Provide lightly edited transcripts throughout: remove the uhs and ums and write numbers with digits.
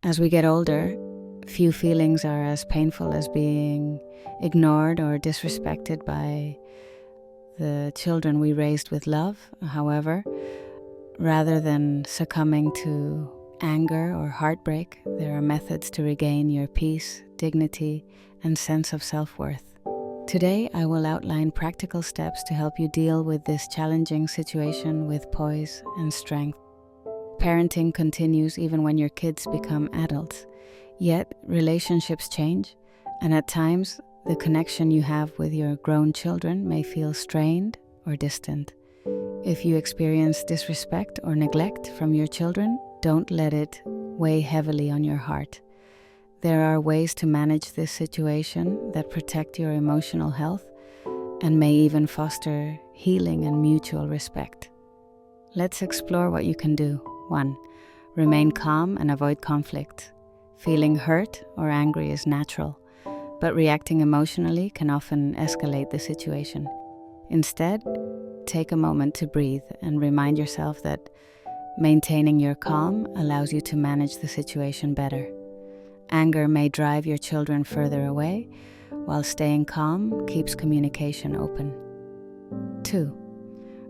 As we get older, few feelings are as painful as being ignored or disrespected by the children we raised with love. However, rather than succumbing to anger or heartbreak, there are methods to regain your peace, dignity, and sense of self-worth. Today, I will outline practical steps to help you deal with this challenging situation with poise and strength. Parenting continues even when your kids become adults, yet relationships change, and at times, the connection you have with your grown children may feel strained or distant. If you experience disrespect or neglect from your children, don't let it weigh heavily on your heart. There are ways to manage this situation that protect your emotional health and may even foster healing and mutual respect. Let's explore what you can do. 1. Remain calm and avoid conflict. Feeling hurt or angry is natural, but reacting emotionally can often escalate the situation. Instead, take a moment to breathe and remind yourself that maintaining your calm allows you to manage the situation better. Anger may drive your children further away, while staying calm keeps communication open. 2.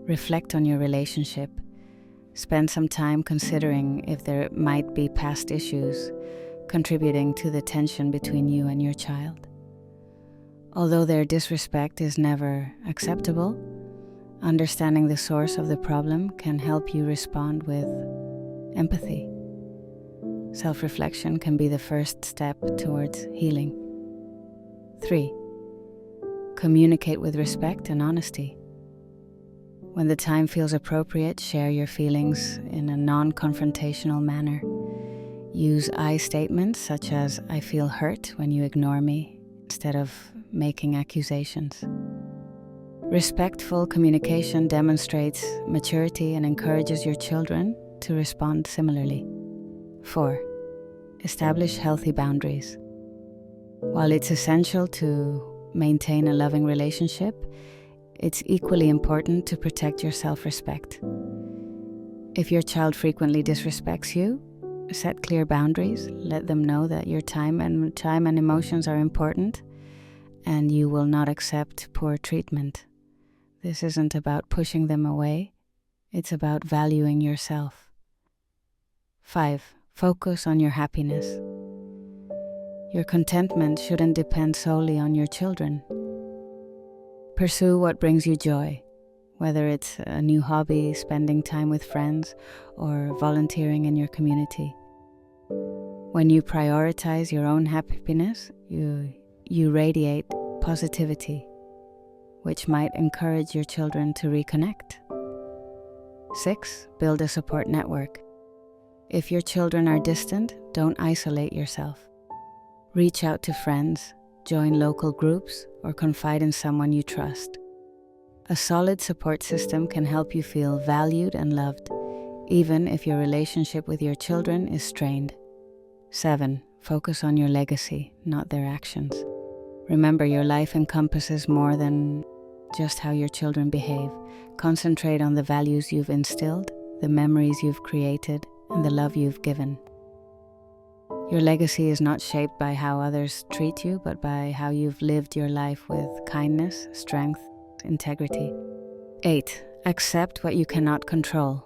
Reflect on your relationship. Spend some time considering if there might be past issues contributing to the tension between you and your child. Although their disrespect is never acceptable, understanding the source of the problem can help you respond with empathy. Self-reflection can be the first step towards healing. 3. Communicate with respect and honesty. When the time feels appropriate, share your feelings in a non-confrontational manner. Use I statements such as, "I feel hurt when you ignore me," instead of making accusations. Respectful communication demonstrates maturity and encourages your children to respond similarly. 4. Establish healthy boundaries. While it's essential to maintain a loving relationship, it's equally important to protect your self-respect. If your child frequently disrespects you, set clear boundaries. Let them know that your time and emotions are important, and you will not accept poor treatment. This isn't about pushing them away. It's about valuing yourself. 5. Focus on your happiness. Your contentment shouldn't depend solely on your children. Pursue what brings you joy, whether it's a new hobby, spending time with friends, or volunteering in your community. When you prioritize your own happiness, you radiate positivity, which might encourage your children to reconnect. 6. Build a support network. If your children are distant, don't isolate yourself. Reach out to friends, join local groups, or confide in someone you trust. A solid support system can help you feel valued and loved, even if your relationship with your children is strained. 7. Focus on your legacy, not their actions. Remember, your life encompasses more than just how your children behave. Concentrate on the values you've instilled, the memories you've created, and the love you've given. Your legacy is not shaped by how others treat you, but by how you've lived your life with kindness, strength, integrity. 8. Accept what you cannot control.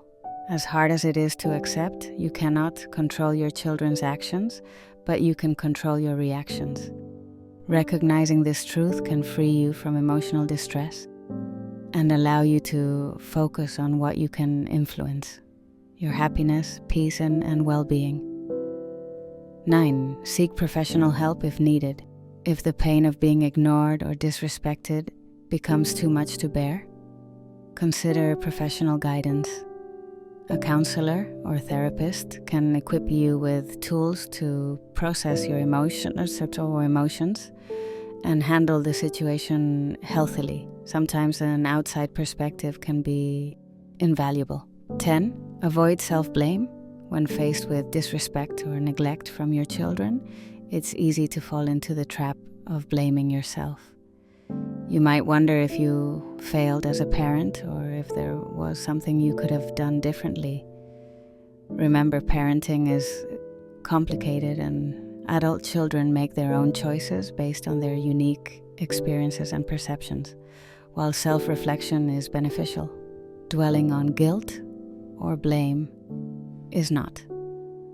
As hard as it is to accept, you cannot control your children's actions, but you can control your reactions. Recognizing this truth can free you from emotional distress and allow you to focus on what you can influence: your happiness, peace, and well-being. 9. Seek professional help if needed. If the pain of being ignored or disrespected becomes too much to bear, consider professional guidance. A counselor or therapist can equip you with tools to process your emotions and handle the situation healthily. Sometimes an outside perspective can be invaluable. 10. Avoid self-blame. When faced with disrespect or neglect from your children, it's easy to fall into the trap of blaming yourself. You might wonder if you failed as a parent or if there was something you could have done differently. Remember, parenting is complicated, and adult children make their own choices based on their unique experiences and perceptions, while self-reflection is beneficial. Dwelling on guilt or blame is not.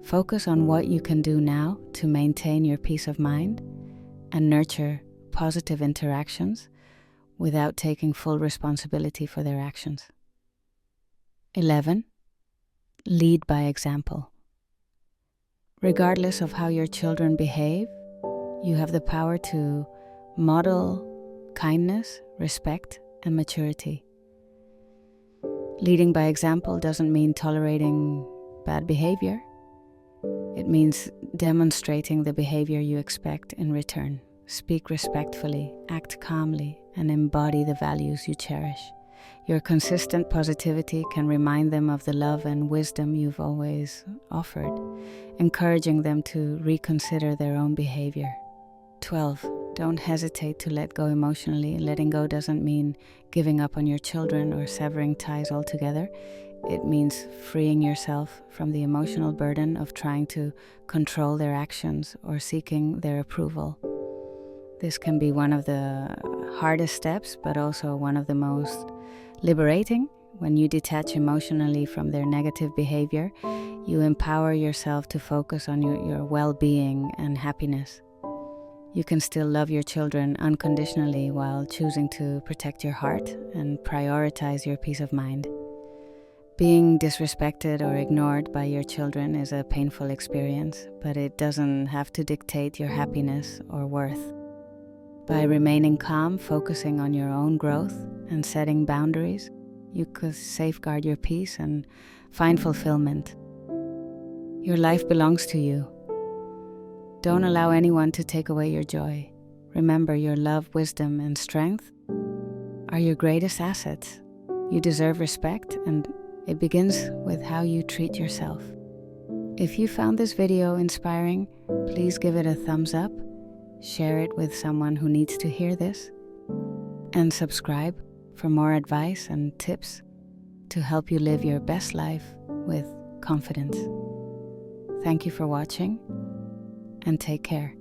Focus on what you can do now to maintain your peace of mind and nurture positive interactions without taking full responsibility for their actions. 11. Lead by example. Regardless of how your children behave, you have the power to model kindness, respect, and maturity. Leading by example doesn't mean tolerating bad behavior. It means demonstrating the behavior you expect in return. Speak respectfully, act calmly, and embody the values you cherish. Your consistent positivity can remind them of the love and wisdom you've always offered, encouraging them to reconsider their own behavior. 12. Don't hesitate to let go emotionally. Letting go doesn't mean giving up on your children or severing ties altogether. It means freeing yourself from the emotional burden of trying to control their actions or seeking their approval. This can be one of the hardest steps, but also one of the most liberating. When you detach emotionally from their negative behavior, you empower yourself to focus on your well-being and happiness. You can still love your children unconditionally while choosing to protect your heart and prioritize your peace of mind. Being disrespected or ignored by your children is a painful experience, but it doesn't have to dictate your happiness or worth. By remaining calm, focusing on your own growth, and setting boundaries, you could safeguard your peace and find fulfillment. Your life belongs to you. Don't allow anyone to take away your joy. Remember, your love, wisdom, and strength are your greatest assets. You deserve respect, and it begins with how you treat yourself. If you found this video inspiring, please give it a thumbs up, share it with someone who needs to hear this, and subscribe for more advice and tips to help you live your best life with confidence. Thank you for watching, and take care.